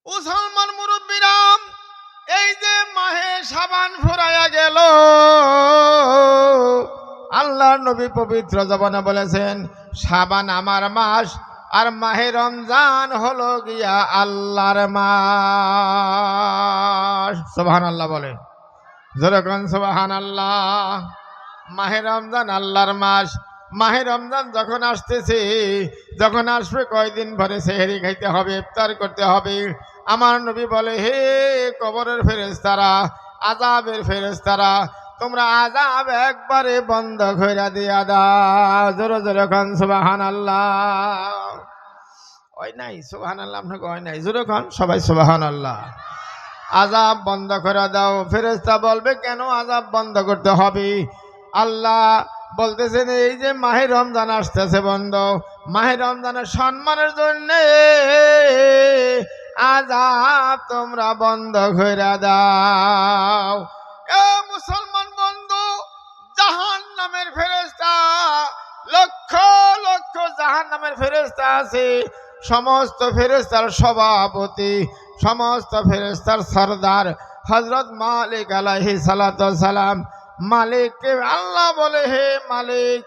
মুসলমান মুরব্বীরাম, এই যে মাহে শাবান ফুরাইয়া গেল, আল্লাহর নবী পবিত্র জবানে বলেছেন শাবান আমার মাস আর মাহে রমজান হলো গিয়া আল্লাহর মাস। সুবহানাল্লাহ বলে, যেরকম সুবহানাল্লাহ। মাহে রমজান আল্লাহর মাস। মাহে রমজান যখন আসতেছে, যখন আসবে কয়দিন ভরে সেহরি খাইতে হবে, ইফতার করতে হবে। আমার নবী বলে, হে কবরের ফেরেশতারা, আযাবের ফেরেশতারা, তোমরা আযাব একবারে বন্ধ কইরা দিয়া দাও। জোরে জোরে কোন সুবহানাল্লাহ। ওই নাই সুবহানাল্লাহ, আপনাকে ওই নাই, জোরে কোন সবাই সুবহানাল্লাহ। আযাব বন্ধ করে দাও। ফেরেশতা বলবে, কেন আযাব বন্ধ করতে হবে? আল্লাহ বলতেছেন, এই যে মাহে রমজান আসতেছে বন্ধ, মাহে রমজানের সম্মানের জন্য আযাব তোমরা বন্ধ করে দাও। এ মুসলমান বন্ধু, জাহান্নামের ফেরেশতা, লক্ষ লক্ষ জাহান্নামের ফেরেশতা আছে। সমস্ত ফেরেশতার সভাপতি, সমস্ত ফেরেশতার সরদার হযরত মালিক আলাইহিস সালাতু সালাম। মালিককে আল্লাহ বলে, হে মালিক,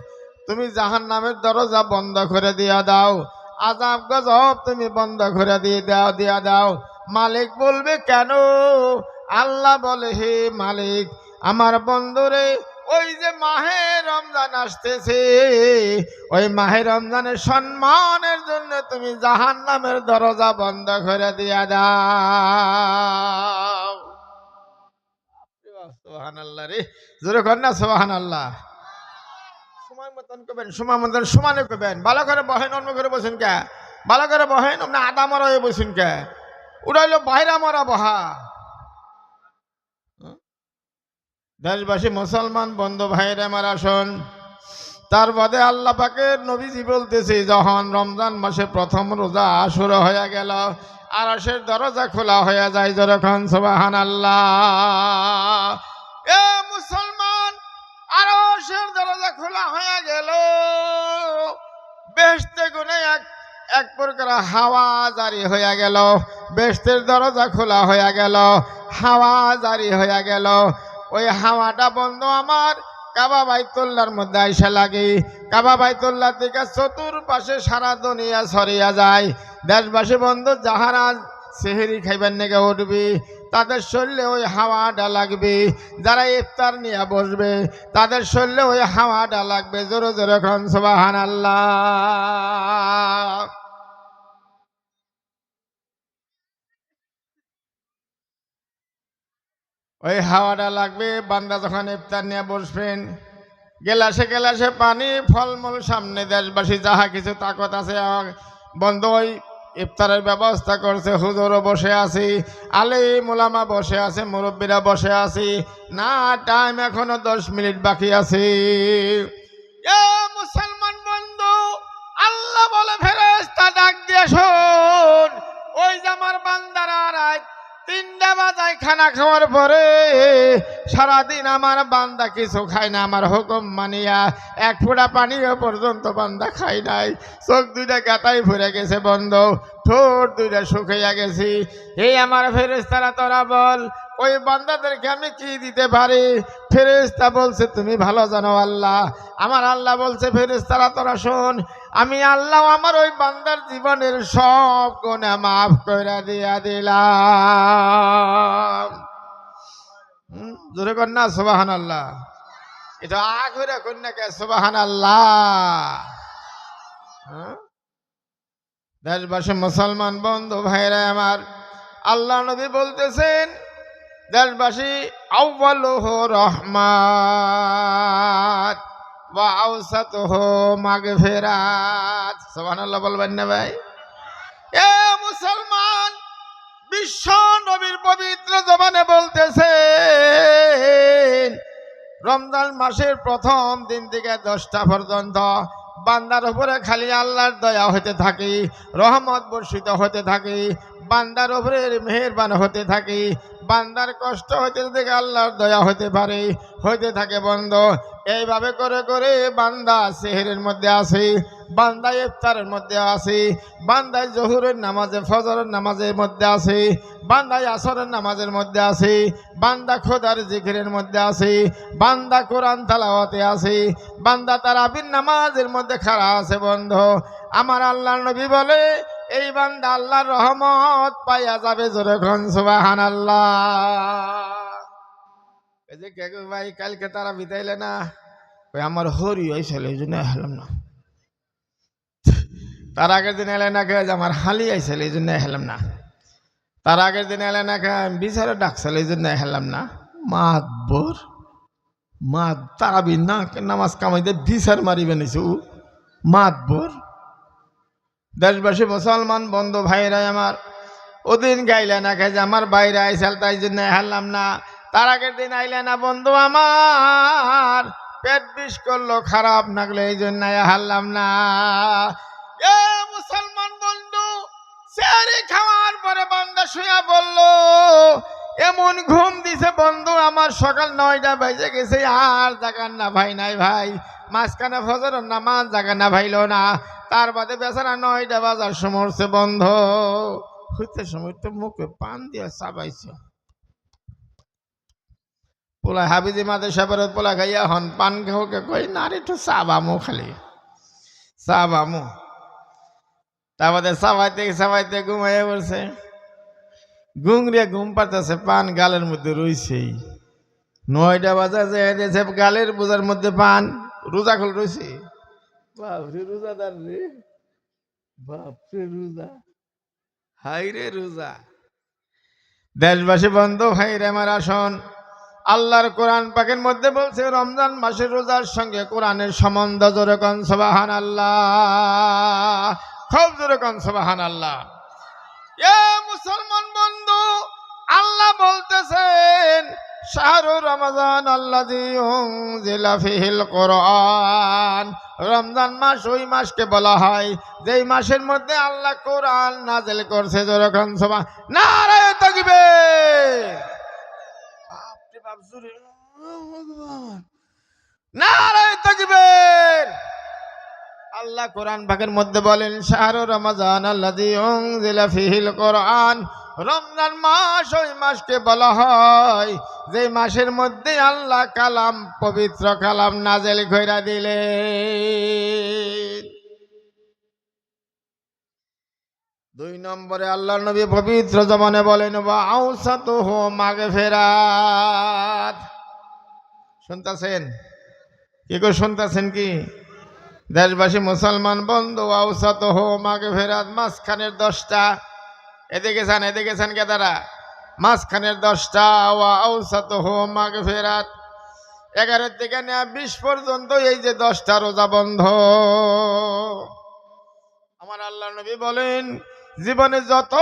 তুমি জাহান্নামের দরজা বন্ধ করে দিয়া দাও, আযাব গজব তুমি বন্ধ করে দিয়া দাও। মালিক বলবে, কেন? আল্লাহ বলে, হে মালিক, আমার বন্ধুরে, ওই যে মাহে রমজান আসতেছে, ওই মাহে রমজানের সম্মানের জন্য তুমি জাহান্নামের দরজা বন্ধ করে দিয়া দাও। সুবহানাল্লাহ রে, জোরে কর না সুবহানাল্লাহ। সময় মতন কবেন, সময় মতন সমানে কবেন। ভালো করে বহেন, অন্য করে বসেন কে? ভালো করে বহেন, আপনি আদা মরা হয়ে বসেন কে? উড়াইল বাইরা মরা বহা। দেশবাসী মুসলমান বন্ধু ভাইয়ের আমার আসন। তার বাদে আল্লাহ পাকের নবীজি বলতেছে, যখন রমজান মাসে প্রথম রোজা শুরু হয়ে গেল, আরশের দরজা খোলা হয়ে যায়। যখন সুবহানাল্লাহ। এ মুসলমান, আরশের দরজা খোলা হয়ে গেল, বেহেশতে গুনে এক প্রকার হাওয়া জারি হয়ে গেল। বেহেশতের দরজা খোলা হয়ে গেল, হাওয়া জারি হয়ে গেল। ওই হাওয়াটা বন্ধ আমার কাবা বাইতুল্লাহর মধ্যে আইসা লাগে। কাবা বাইতুল্লাহ থেকে চতুর্পাশে সারা দুনিয়া ছড়িয়া যায়। দেশবাসী বন্ধু, যাহারা সেহরি খাইবেন নাকি উঠবি, তাদের শরীরে ওই হাওয়াটা লাগবে। যারা ইফতার নিয়ে বসবে, তাদের শরীরে ওই হাওয়াটা লাগবে। জোরে জোরে কোন সুবহানাল্লাহ। ওই হাওয়াটা লাগবে। বান্দা যখন ইফতার নিয়ে বসবেন, গেলাসে গেলাসে পানি, ফলমূল সামনে। দেশবাসী যাহা কিছু তাকত আছে বন্ধু, ওই ইফতারের ব্যবস্থা করছে। হুজুরও বসে আছি, আলিম উলামা বসে আছে, মুরব্বীরা বসে আছি। না, টাইম এখনো 10 মিনিট বাকি আছে। এ মুসলমান বন্ধু, আল্লাহ বলে, ফেরেশতা ডাক দিয়ে শোন, ওই যে আমার বান্দারা রাত 3টা বাজায় খানা খাওয়ার পরে সারাদিন আমার বান্দা কিছু খায় না, আমার হুকুম মানিয়া এক ফোঁটা পানিও পর্যন্ত বান্দা খাই নাই। চোখ দুইটা গাতাই ভরে গেছে বন্ধ, ঠোঁট দুইটা শুকাইয়া গেছি। এই আমার ফেরেশতারা, তোরা বল, ওই বান্দাদেরকে আমি কি দিতে পারি? ফেরেশতা বলছে, তুমি ভালো জানো আল্লাহ। আমার আল্লাহ বলছে, ফেরেশতারা তোরা শোন, আমি আল্লাহ আমার ওই বান্দার জীবনের সব গুনাহ মাফ করে দিয়া দিলাম। জোরে কর না সুবহানাল্লাহ। এটা আখরে কন্যাকে সুবহানাল্লাহ। দেশবাসী মুসলমান বন্ধু ভাইরা আমার, আল্লাহ নবী বলতেছেন, দেশবাসী, আউয়ালুহু রহমাত ওয়া আওসাতুহু মাগফিরাত। সুবহানাল্লাহ বলবেন না ভাই? এ মুসলমান, বিশ্ব নবীর পবিত্র জবানে বলতেছেন, রমজান মাসের প্রথম দিন থেকে 10টা পর্যন্ত বান্দার উপরে খালি আল্লাহর দয়া হতে থাকে, রহমত বর্ষিত হতে থাকে, বান্দার উপরে মেহেরবান হতে থাকে, বান্দার কষ্ট হতে থেকে আল্লাহর দয়া হতে পারে, হতে থাকে বন্ধ। এইভাবে করে করে বান্দা সেহরের মধ্যে আছে। বান্দায় ইফতারের মধ্যে আছে, বান্দায় জোহরের নামাজে ফজরের নামাজের মধ্যে আছে, বান্দায় আসরের নামাজের মধ্যে আছে, বান্দা খোদার জিকিরের মধ্যে আছে, বান্দা কোরআন তেলাওয়াতে আছে, বান্দা তারাবির নামাজের মধ্যে খাড়া আছে। বন্ধু আমার আল্লাহর নবী বলে এই বান্দা আল্লাহর রহমত পাইয়া যাবে। জোরে কোন সুবহানাল্লাহ। এই যে কে ভাই কালকে তারা বিতাইলে না, ওই আমার হরি হয়েছিল এই জন্য হেলাম না। তার আগের দিন এলে না কে আমার হালি আইছিল এই জন্য হেলাম না। তার আগের দিন এলে না কে বিচারে ডাকছিল এই জন্য হেলাম না। মাতবর মা তারাবি না নামাজ কামাইতে বিচার মারিবে নিছু মাতবর। দেশবাসী মুসলমান বন্ধু ভাইরা আমার ওদিন গাইলে না কে যে আমার বাইরে আইসাল তাই জন্য হেলাম না। তার আগের দিন আইলে না বন্ধু আমার পেট বিষ করলো খারাপ নাগলে এই জন্য হারলাম না। এ মুসলমান বন্ধু সেহরি খাওয়ার পরে বান্দা শুয়া বললো, এমন ঘুম দিছে বন্ধু আমার সকাল 9টা বেজে গেছে আর জাগান না ভাই নাই ভাই। মাঝখানে ফজরের নামাজ জাগা না ভাইল না। তার বাদে বেচারা 9টা বাজার সমরছে বন্ধ হইতে সময় তো মুখে পান দিয়ে চাবাইছে। পোলা হাবিজি মাদের সাহেবের পোলা খাইয়া হন পান খাওকে কই না রে একটু চা বামো খালি চা বামো। তারপরে চাবাইতে ঘুমাইয়া পড়ছে। ঘুমরে ঘুম পাতাছে পান গালের মধ্যে রইছেই। 9টা বাজা যে গালের বোঝার মধ্যে পান রোজা খোল রয়েছে। বাপরে রোজাদার রে, বাপরে রোজা, হাই রে রোজা। দেশবাসী বন্ধু ভাই রে আমার আসন আল্লাহর কোরআন পাকের মধ্যে বলছে রমজান মাসের রোজার সঙ্গে কোরআনের সম্বন্ধ। জোরে কোন সুবহানাল্লাহ, খুব জোরে কোন সুবহানাল্লাহ। এ মুসলমান বন্ধু আল্লাহ বলতেছেন শাহরু রমজান আল্লাযী উনজিলা ফীহিল কোরআন। রমজান মাস ওই মাসকে বলা হয় যেই মাসের মধ্যে আল্লাহ কোরআন নাযিল করছে। জোরে কোন সুবহানাল্লাহ, নারে তাকবীর, নারে তাকবীর। আল্লাহ কোরআন পাকের মধ্যে বলেন শাহরু রমজান আল্লাযী উনজিলা ফীহিল কোরআন। রমজান মাস ওই মাসকে বলা হয় যে মাসের মধ্যে আল্লাহ কালাম পবিত্র কালাম নাযিল কইরা দিলেন। 2 নম্বরে আল্লাহর নবী পবিত্র জবানে বলেন ওয়া আওসাতুহু মাগফিরাত। শুনতাছেন কি গো, শুনতাছেন কি দেশবাসী মুসলমান বন্ধু? আওসাতুহু মাগফিরাত, মাঝখানের 10টা। এদিকে চান কেদারা, মাঝখানের 10টা। ওয়া আওসাতুহু মাগফিরাত, 11 থেকে নিয়ে 20 পর্যন্ত এই যে 10টা রোজা বন্ধ। আমার আল্লাহর নবী বলেন জীবনে যত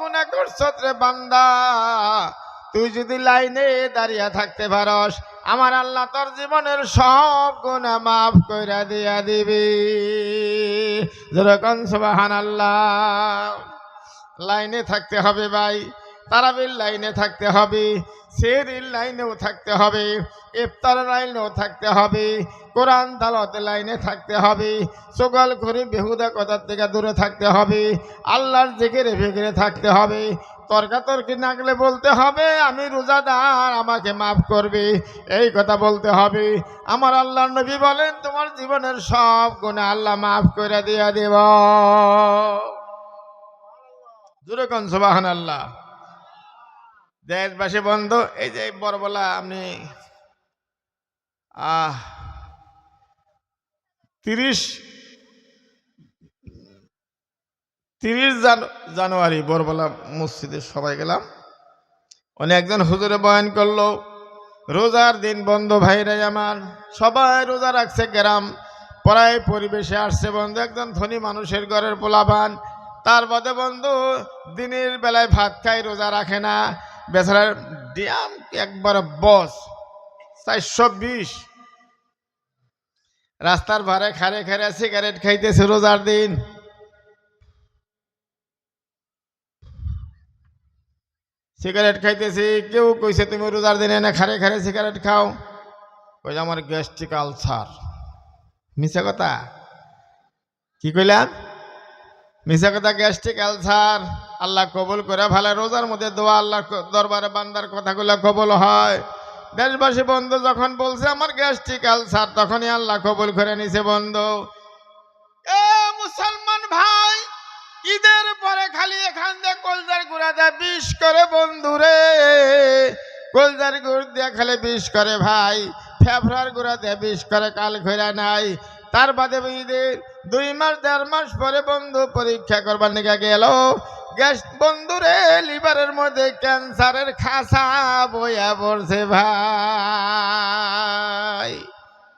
গুনাহ করছত রে বান্দা, তুই যদি লাইনে দাঁড়িয়ে থাকতে পারস আমার আল্লাহ তোর জীবনের সব গুনাহ মাফ কইরা দিয়া দিবি। যেরকম সুবহানাল্লাহ। লাইনে থাকতে হবে ভাই, তারাবির লাইনে থাকতে হবে, সেহরির লাইনেও থাকতে হবে, ইফতারের লাইনেও থাকতে হবে, কোরআন তেলাওয়াতের লাইনে থাকতে হবে, সকল করে বেহুদা কথার থেকে দূরে থাকতে হবে, আল্লাহর জিকিরে ফিকিরে থাকতে হবে, তর্কাতর্কি নাগলে বলতে হবে আমি রোজাদার আমাকে মাফ করবে, এই কথা বলতে হবে। আমার আল্লাহর নবী বলেন তোমার জীবনের সব গুনাহ আল্লাহ মাফ করে দিয়া দেব। জোরে কোন সুবহানাল্লাহ। দেশবাসী বন্ধু এই যে বড়বেলা আপনি 30 জানুয়ারি বড়বেলা মসজিদে সবাই গেলাম। অনেকজন হুজুরে বয়ান করলো রোজার দিন বন্ধু ভাইরা আমার সবাই রোজা রাখছে, গ্রাম পড়ায় পরিবেশে আসছে বন্ধু। একজন ধনী মানুষের ঘরের পোলাপান, তার বাদে বন্ধু দিনের বেলায় ভাত খাই, রোজা রাখে না, বেচারার ডিয়াম একবার বস 420। রাস্তার ধারে খারে খারে সিগারেট খাইতেছে রোজার দিন। সিগারেট খাইতেছি, কেউ কইছে তুমি রোজার দিনে না খারে খারে সিগারেট খাও, কই আমার গ্যাস্ট্রিক আলসার। মিছা কথা। কি কইলাম? মিছা কথা, গ্যাস্ট্রিক আলসার। আল্লাহ কবুল করে ভালো। রোজার মধ্যে দোয়া আল্লাহ দরবারে বান্দার কথাগুলো কবুল হয়। দেশবাসী বন্ধু যখন বলছে আমার গ্যাস্ট্রিক আলসার, তখনই আল্লাহ কবুল করে নিছে বন্ধু। এ মুসলমান ভাই, ঈদের পরে খালি এখান দিয়ে কলজার গুড়া দেয় বিষ করে বন্ধু রে। কলজার গুড় দিয়ে খালি বিষ করে ভাই, ফেফড়ার গুড়া দিয়ে বিষ করে, কাল খৈরা নাই। তার বাদে ঈদের 2 মাস 1.5 মাস পরে বন্ধু পরীক্ষা করবার নিকা গেল। গ্যাস বন্ধু রে, লিভারের মধ্যে ক্যান্সারের খাসা বইয়া পড়ছে ভাই।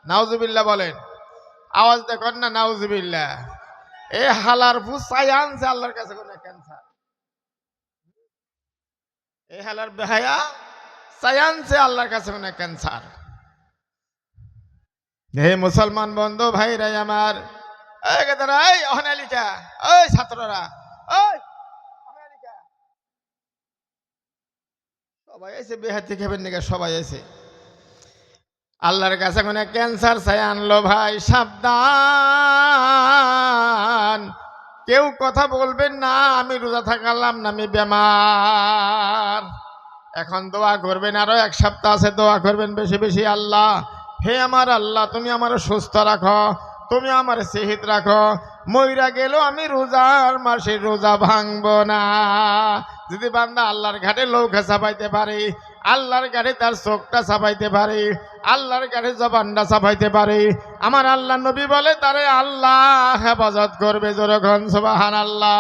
নাউজুবিল্লাহ বলেন, আওয়াজ দেখুন না, নাউজুবিল্লাহ। এ হালার ফুসাই আনছে আল্লাহর কাছে কোন ক্যান্সার। এ হালার বেহায়া সায়ান্সে আল্লাহর কাছে কোন ক্যান্সার। হে মুসলমান বন্ধু ভাইরাই আমার, এই গেদারা, এই অহনালিকা, ওই ছাত্ররা, ওই অহনালিকা, সবাই এসে বেহাতি খাবেন নাকি? সবাই এসে আল্লাহর কাছে কোন ক্যান্সার চাই আনলো ভাই। সাবধান, কেউ কথা বলবেন না আমি রোজা থাকালাম না, আমি বেমার। এখন দোয়া করবেন, আরো 1 সপ্তাহ আছে, দোয়া করবেন বেশি বেশি। আল্লাহ, হে আমার আল্লাহ, তুমি আমার সুস্থ রাখো, তুমি আমার সেহিত রাখো। মইরা গেল আমি রোজার মাসে রোজা ভাঙবো না। যদি বান্দা আল্লাহর ঘাটে লৌকা চাপাইতে পারে, আল্লাহর ঘাটে তার চোখটা চাপাইতে পারে, আল্লাহর ঘাটে জবানটা চাপাইতে পারে, আমার আল্লাহ নবী বলে তারে আল্লাহ হেফাজত করবে। জোরগণ সুবহানাল্লাহ,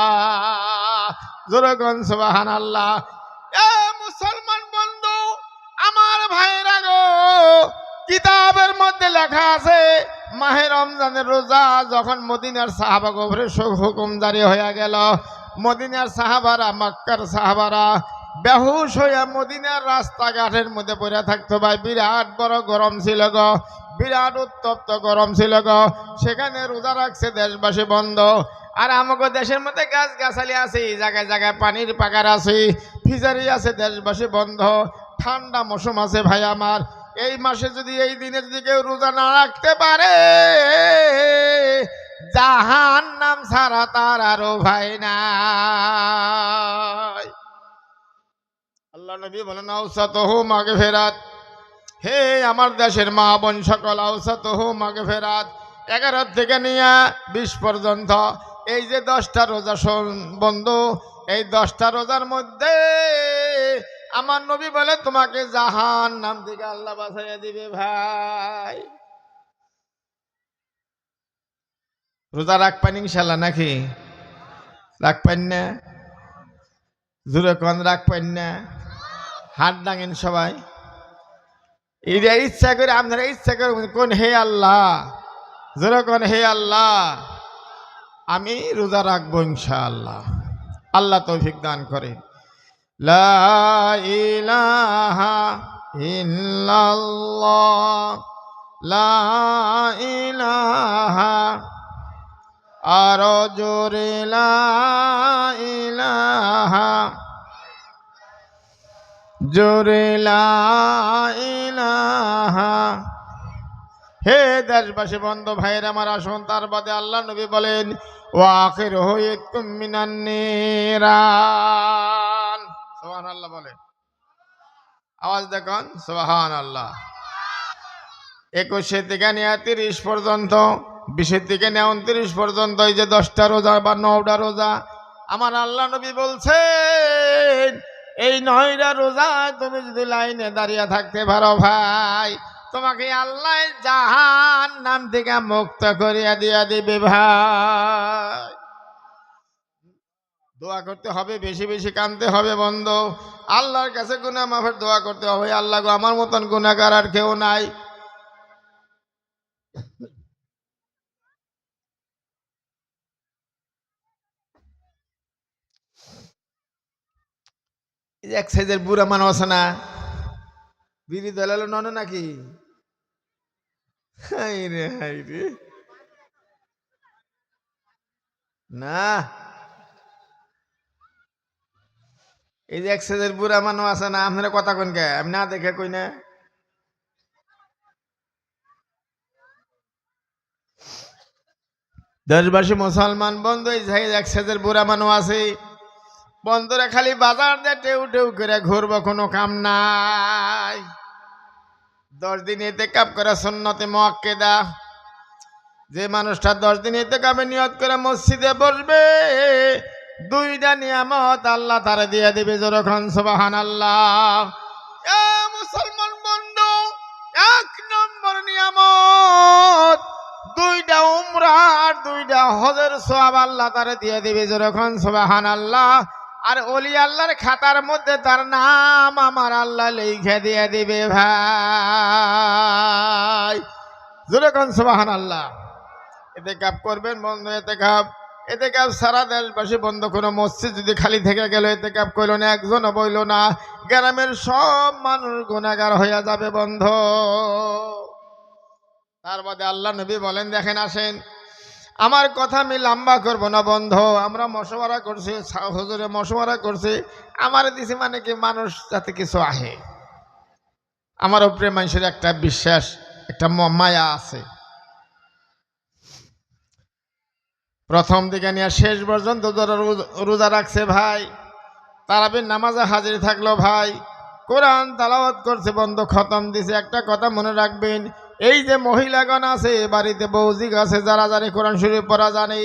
জোরগণ সুবহানাল্লাহ। এ মুসলমান বন্ধু আমার ভাইরা গো, কিতাবের মধ্যে লেখা আছে মাহে রমজানের রোজা যখন মদিনার সাহাবা গোবরে হুকুম জারি হয়ে গেল, মদিনার সাহাবারা, মক্কার সাহাবারা বেহুশ হইয়া মদিনার রাস্তাঘাটের মধ্যে পড়ে থাকতো ভাই। বিরাট বড় গরম ছিল গো, বিরাট উত্তপ্ত গরম ছিল গো। সেখানে রোজা রাখছে দেশবাসী বন্ধ। আর আমাকে দেশের মধ্যে গাছ গাছালি আছে, জায়গায় জায়গায় পানির পাকার আছে, ফিজারি আছে, দেশবাসী বন্ধ। ঠান্ডা মৌসুম আছে ভাই আমার। এই মাসে যদি, এই দিনে যদি কেউ রোজা না রাখতে পারে, জাহান্নাম ছাড়া তার আরো ভাই নাই। আল্লাহ নবী বলেন আওসাতহু মাগফিরাত। হে আমার দেশের মা বোন সকল, আওসাতহু মাগফিরাত। 11 থেকে নিয়ে 20 পর্যন্ত এই যে 10টা রোজা বন্ধু, এই 10টা রোজার মধ্যে আমার নবী বলে তোমাকে জাহান্নাম থেকে আল্লাহ বাঁচাইয়া দিবে ভাই। রোজা রাখবেন ইনশাল্লাহ নাকি? রাখবেন না? জোরে কোন রাখবেন না? হাত ডাঙেন সবাই। এটা ইচ্ছা করে, আপনারা ইচ্ছা করে কোন হে আল্লাহ, জোরে কোন হে আল্লাহ আমি রোজা রাখবো ইনশাআল্লাহ। আল্লাহ তৌফিক দান করে। লা ইলাহা ইল্লাল্লাহ, লা ইলাহা, আরো জোরে লা ইলাহা, জোরে লা ইলাহা। হে দেশবাসী বন্ধু ভাইয়ের আমার, আসুন তার বাদে আল্লাহ নবী বলেন ওয়া আখিরুহু ইতকুম মিনান নিরান। সুবহানাল্লাহ বলে, আওয়াজ দেখুন সুবহানাল্লাহ। 21 থেকে নিয়ে 30 পর্যন্ত, 20 থেকে নিয়ে 29 পর্যন্ত, এই যে 10টা রোজা বা 9টা রোজা, আমার আল্লাহ নবী বলছেন এই 9টা রোজা তুমি যদি লাইনে দাঁড়িয়ে থাকতে পারো ভাই, তোমাকে আল্লাহ জাহান্নাম থেকে মুক্ত করিয়া দিয়া দিবে ভাই। দোয়া করতে হবে, বেশি বেশি কাঁদতে হবে বন্ধু। আল্লাহর কাছে গুনাহ মাফের দোয়া করতে হবে। আল্লাহ গো, আমার মতন গুনাহগার আর কেউ নাই। এক সাইজের বুড়া মানুষ আছে না, বিড়ি দলালো নন নাকি? হাই রে হাই রে, না এই যে এক সাইজের বুড়া মানুষ আছে না, আপনারা কথা কোন কে? আমি না দেখে কই না। দেশবাসী মুসলমান বন্ধু এক সেজের বুড়া মানুষ আছে বন্ধুরা খালি বাজার দিয়ে টেউ টেউ করে ঘুরবো কোনো কাম নাই 10 দিন ইতিকাফ করে সুন্নতে মুআক্কাদা যে মানুষটা 10 দিন ইতিকাফে নিয়ত করে মসজিদে বসবে 2টা নিয়ামত আল্লাহ তারে দিয়ে দিবে যখন সুবহানাল্লাহ এ মুসলমান বন্ধু 1 নম্বর নিয়ামত 2টা উমরা আর 2টা হজের সওয়াব আল্লাহ তারে দিয়ে দিবে যখন সুবহানাল্লাহ আর ওলি আল্লাহর খাতার মধ্যে তার নাম আমার আল্লাহ লিখে দিয়ে দিবে ভাই যখন সুবহানাল্লাহ ইতিকাফ করবেন বন্ধু ইতিকাফ সারা দেশবাসী বন্ধ কোনো মসজিদ যদি খালি থেকে গেল ইতিকাফ করল না একজনও বইল না গ্রামের সব মানুষ গুনাহগার হয়ে যাবে বন্ধ তার বাদে আল্লাহ নবী বলেন দেখেন আসেন আমার কথা আমি লম্বা করব না বন্ধ আমরা মশওয়ারা করছি হুজুরে মশওয়ারা করছি আমার দিছে মানে কি মানুষ যাতে কিছু আহে আমার উপরে মানুষের একটা বিশ্বাস একটা মায়া আছে প্রথম দিকে নিয়ে শেষ পর্যন্ত যারা রোজা রাখছে ভাই তারাবির নামাজে হাজির থাকলো ভাই কোরআন তেলাওয়াত করছে বন্ধ খতম দিছে একটা কথা মনে রাখবেন এই যে মহিলাগণ আছে বাড়িতে বৌজিগ আছে যারা জানে কোরআন শরীফ পড়া জানে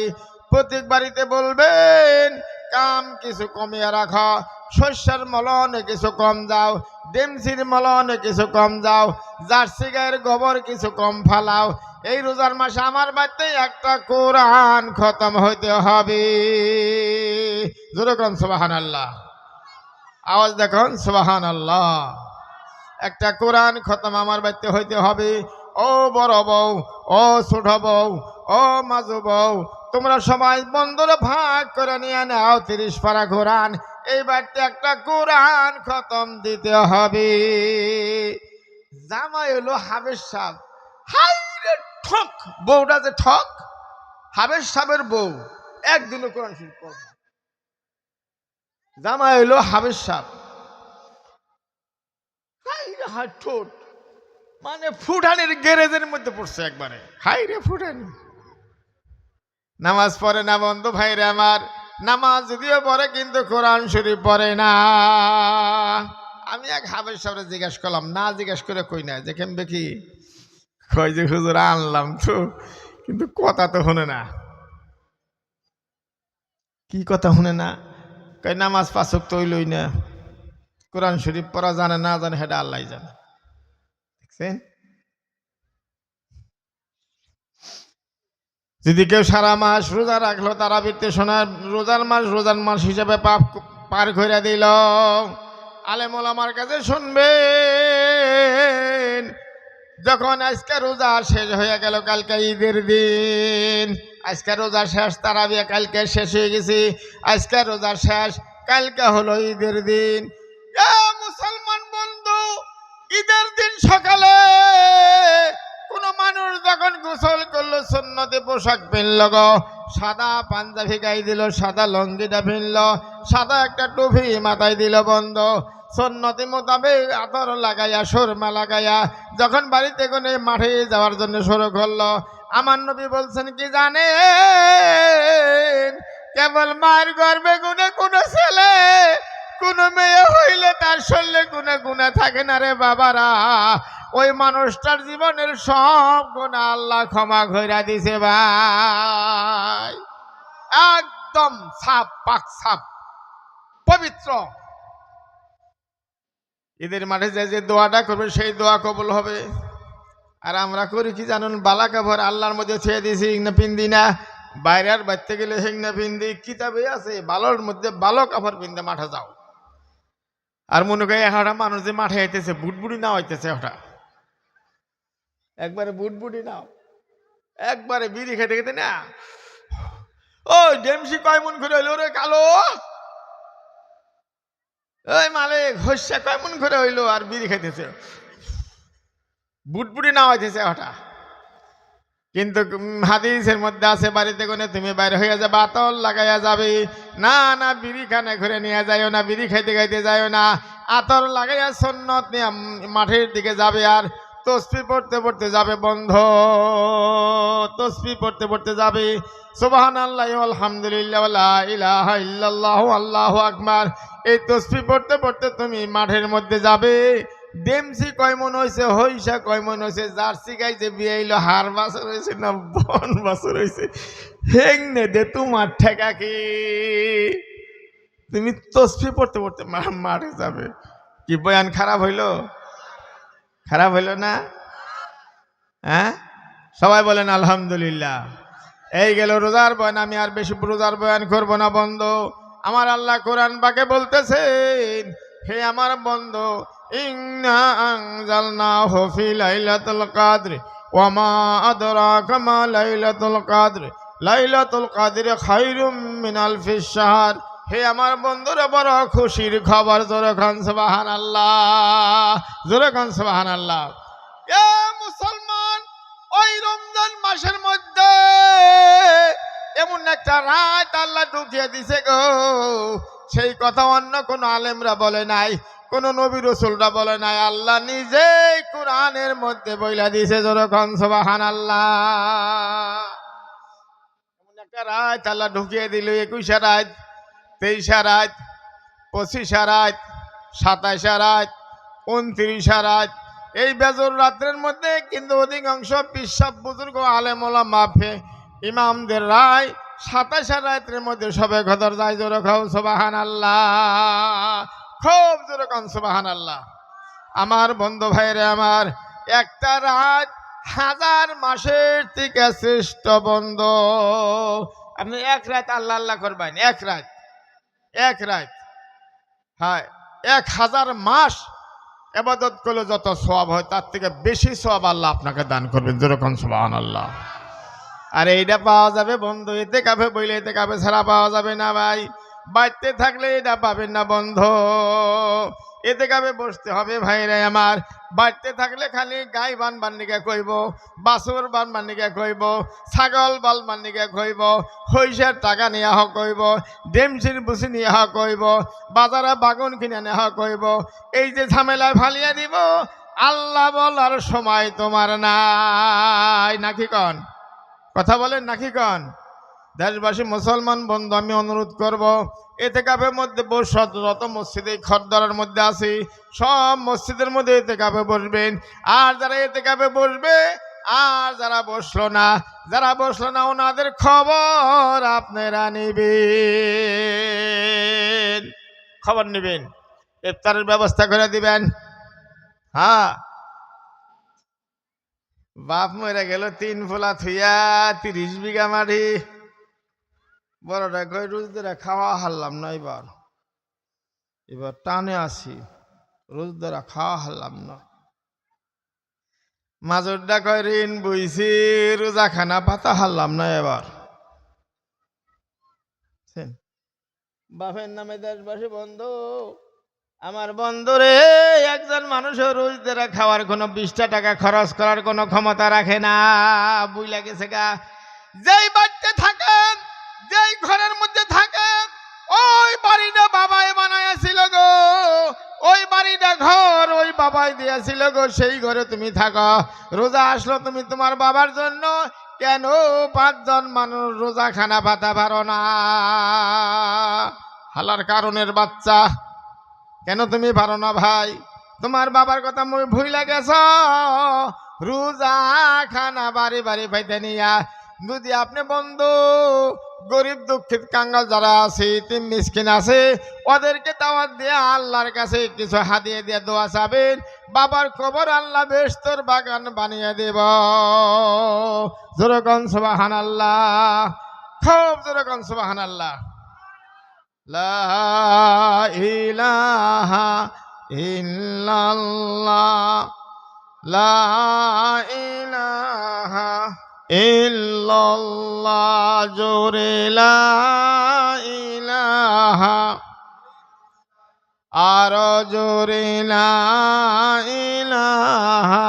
প্রত্যেক বাড়িতে বলবেন কাম কিছু কমিয়ে রাখা শস্যের মলনে কিছু কম যাও ডেমসির মলনে কিছু কম যাও জার্সি গায়ের গোবর কিছু কম ফালাও এই রোজার মাসে আমার বাড়িতে একটা কোরআন খতম হইতে হবে জোরে কোন সুবহানাল্লাহ আওয়াজ দেখুন সুবহানাল্লাহ একটা কোরআন খতম আমার বাড়িতে হইতে হবে ও বড় বউ ও ছোট বউ ও মাঝু বউ তোমরা সবাই বন্ধুরা ভাগ করে নিয়ে নাও 30 পারা কোরআন এই বাড়িতে একটা কোরআন খতম দিতে হবে জামাই হলো হাবেশ সাহেব হাই রে ঠক বউটা যে ঠক হাবেশ সাহেবের বউ একদিনও কোরআন শরীফ পড়বে জামাই হলো হাবেশ সাহেব হাই রে হাই ঠোঁট মানে ফুটানির গ্যারেজের মধ্যে পড়ছে একবারে হাই রে ফুটানি নামাজ পড়ে না বন্ধু ভাইরে আমার নামাজ যদিও পড়ে কিন্তু কোরআন শরীফ পড়ে না আমি এক হাবেশ সাহেবরে জিজ্ঞাসা করলাম না জিজ্ঞাসা করে কই না দেখেন দেখি কই যে হুজুর আনলাম তো কিন্তু কথা তো শুনে না কি কথা শুনে না কই নামাজ 5 ওয়াক্ত হইলই না কোরআন শরীফ পড়া জানে না জানে সেটা আল্লাহ জানে দেখছেন যদি কেউ সারা মাস রোজা রাখলো তারা বৃত্তি শোনার রোজার মাস হিসাবে পাপ পার করে দিল আলেম ওলামার কাছে শুনবেন যখন আজকে রোজা শেষ হয়ে গেল কালকে ঈদের দিন আজকে রোজা শেষ তারাবিয়া কালকে শেষ হয়ে গেছে আজকে রোজা শেষ কালকে হলো ঈদের দিন মুসলমান বন্ধু ঈদের দিন সকালে কোন মানুষ যখন গোসল করলো সুন্নতে পোশাক পিনল গো সাদা পাঞ্জাবি গায়ে দিল সাদা লঙ্গিটা পিনল সাদা একটা টুপি মাথায় দিল বন্ধ সুন্নতি মোতাবেক আতর লাগাইয়া সুরমা লাগাইয়া যখন বাড়িতে কোনে মাঠে যাওয়ার জন্য শুরু করলো আমার নবী বলছেন কি জানেন কেবল মায়ের গর্ভে গুনে কোন ছেলে কোন মেয়ে হইলে তার শরীরে গুনে গুনে থাকে না রে বাবারা ওই মানুষটার জীবনের সব গুনাহ আল্লাহ ক্ষমা কইরা দিছে ভাই একদম সাফ পাক সাফ পবিত্র ঈদের মাঠে যে দোয়াটা করবে সেই দোয়া কবুল হবে আর আমরা করি কি জানুন বালা কাপড় আল্লাহর মধ্যে ছেড়ে দিয়েছি না পিন্দি না বাইরের বাড়তে গেলে হেং না পিন্দি কিতাবে আছে বালোর মধ্যে বালো কাপড় পিন্দে মাঠে যাও আর মনে করি একটা মানুষ যে মাঠে আইতেছে বুটবুটি না হইতেছে ওটা একবারে বুটবুটি নাও একবারে বিড়ি খেতে খেতে না ওই ডেমসি কয় মন করে হইল রে কালো ওই মালিক হস্যা কয় মন করে হইলো আর বিড়ি খাইতেছে বুটবুটি না হইতেছে ওটা কিন্তু হাদিসের মধ্যে আছে বাড়িতে কোনে তুমি বাইরে হইয়া যাবে আতর লাগাইয়া যাবে না না বিড়ি খানে ঘুরে নিয়ে যাইও না বিড়ি খাইতে খাইতে যাইও না আতর লাগাইয়া সুন্নত নিয়ে মাঠের দিকে যাবে আর তসবিহ পড়তে পড়তে যাবে বন্ধ, তসবিহ পড়তে পড়তে যাবে সুবহানাল্লাহ আলহামদুলিল্লাহ লা ইলাহা ইল্লাল্লাহ আল্লাহু আকবার। এই তসবিহ পড়তে পড়তে তুমি মাঠের মধ্যে যাবে। ডেমসি কয় মন হয়েছে, হইসা কয় মন হয়েছে, জার্সি গাই যে বিয়ে এলো হার বছর হয়েছে না বন বছর হয়েছে, হেংনে দে তোমার ঠেকা কি? তুমি তসবিহ পড়তে পড়তে মাঠে যাবে। কি বয়ান খারাপ হইলো? খারাপ হইলো না? হ্যাঁ, সবাই বলেন আলহামদুলিল্লাহ। এই গেল রোজার বয়ান। আমি আর বেশি রোজার বয়ান করবো না বন্ধু। আমার আল্লাহ কোরআন পাকে বলতেছেন, হে আমার বন্ধু, ইন্না আনজালনাহু ফি লাইলাতুল কদর ওয়া মা আদরাকা মা লাইলাতুল কদর লাইলাতুল কদর খায়রুম মিন আলফিশ শাহর। হে আমার বন্ধুরা, বড় খুশির খবর। জোরে খান সুবহানাল্লাহ, জোরে খান সুবহানাল্লাহ। এ মুসলমান, ওই রমজান মাসের মধ্যে এমন একটা রাত আল্লাহ ঢুকিয়ে দিছে গো, সেই কথা অন্য কোন আলেমরা বলে নাই, কোন নবী রাসূলরা বলে নাই, আল্লাহ নিজেই কোরআনের মধ্যে বইলা দিয়েছে। যখন সুবহানাল্লাহ, এমন একটা রাত আল্লাহ ঢুকিয়ে দিল। 21 রাত, 23 রাত, 25 রাত, 27 রাত, 29 রাত। এই বেজর রাত্রের মধ্যে কিন্তু অধিকাংশ পিসাব বুজুর্গ আলেম ওলামা ইমামদের রায় 27 রাতের মধ্যে সবে কদর যায়। জোরে খাও সুবহানাল্লাহ, খুব জোরে খান সুবহানাল্লাহ। আমার বন্ধু ভাইরে আমার, একটা রাত 1000 মাসের থেকে শ্রেষ্ঠ বন্ধু। আপনি এক রাত আল্লাহ আল্লাহ করবেন, এক রাত, এক রাত, হ্যাঁ 1000 মাস ইবাদত করলে যত সওয়াব হয় তার থেকে বেশি সওয়াব আল্লাহ আপনাকে দান করবেন। যেরকম সুবহানাল্লাহ। আর এইটা পাওয়া যাবে বন্ধু ইতিকাফে বইলে, ইতিকাফে ছাড়া পাওয়া যাবে না ভাই। বাড়তে থাকলে এটা পাবেন না বন্ধু, ইতিকাফে বসতে হবে ভাইরা আমার। বাড়তে থাকলে খালি গাই বানবার নিকে কইব, বাছুর বানবার নিকে কইব, ছাগল বানবার নিকে কইব, হইসার টাকা নিয়ে হক কইব, ডেমসির বুসি নিয়ে হক কইব, বাজারে বাগুন কিনে নেওয়া কইব। এই যে ঝামেলায় ফালিয়ে দিব, আল্লাহ বলার সময় তোমার নাই, নাকি কন? কথা বলেন নাকি কন? দেশবাসী মুসলমান বন্ধু, আমি অনুরোধ করব, ইতিকাফের মধ্যে বসত যত মসজিদে খরদারের মধ্যে আছি, সব মসজিদের মধ্যে ইতিকাফে বসবেন। আর যারা ইতিকাফে বসবে আর যারা বসলো না, যারা বসলো না, ওনাদের খবর আপনারা নেবেন, খবর নেবেন, ইফতারের ব্যবস্থা করে দিবেন। হ্যাঁ, বাপ মরে গেল 3 ফুলা থুইয়া 30 বিঘা মাটি। বড়টা কই রোজ ধরে খাওয়া হারলাম না, এবার এবার টানে আসি, রোজ ধরে খাওয়া হারলাম না। মাজরটা কয় ঋণ বইছি, রোজা খানা পাতা হারলাম না এবার। বাপের নামে দেশবাসী বন্ধু, আমার বন্ধুরে, একজন মানুষও রোজ ধরে খাওয়ার কোনো 20টা টাকা খরচ করার কোনো ক্ষমতা রাখে না। বুঝলা গেছে গা? যেই বাড়িতে থাকেন, যেই ঘরের মধ্যে থাকেন, ওই বাড়িটা বাবাই বানাইছিল গো, ওই বাড়িটা ঘর ওই বাবাই দিয়েছিল গো, সেই ঘরে তুমি থাকো। রোজা আসলো তুমি তোমার বাবার জন্য, কেন 5 জন মানুষ রোজা খানা পাতা পারো না? হালার কারণের বাচ্চা, কেন তুমি পারো না ভাই? তোমার বাবার কথা মই ভুইলা গেছ। রোজা খানা বাড়ি বাড়ি পাইতে নিয়া, যদি আপনি বন্ধু গরিব দুঃখিত কাঙ্গাল যারা আছে, তিন মিসকিন আছে, ওদেরকে দাওয়াত দিয়ে আল্লাহর কাছে কিছু হাদিয়া দিয়ে দোয়া চাবেন, বাবার কবর আল্লাহ বেহেশতের বাগান বানিয়ে দেব। জোরে কোন সুবহানাল্লাহ, খুব জোরে কোন সুবহানাল্লাহ। লা ইলাহা ইল্লাল্লাহ, লা ইলাহা ইল্লাল্লাহ, জোরে লা ইলাহা, আরো জোরে লা ইলাহা,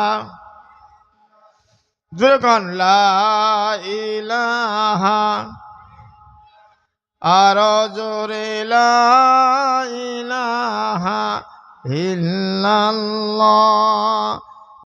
জোরে কোন লা ইলাহা, আরো জোরে লা ইলাহা ইল্লাল্লাহ।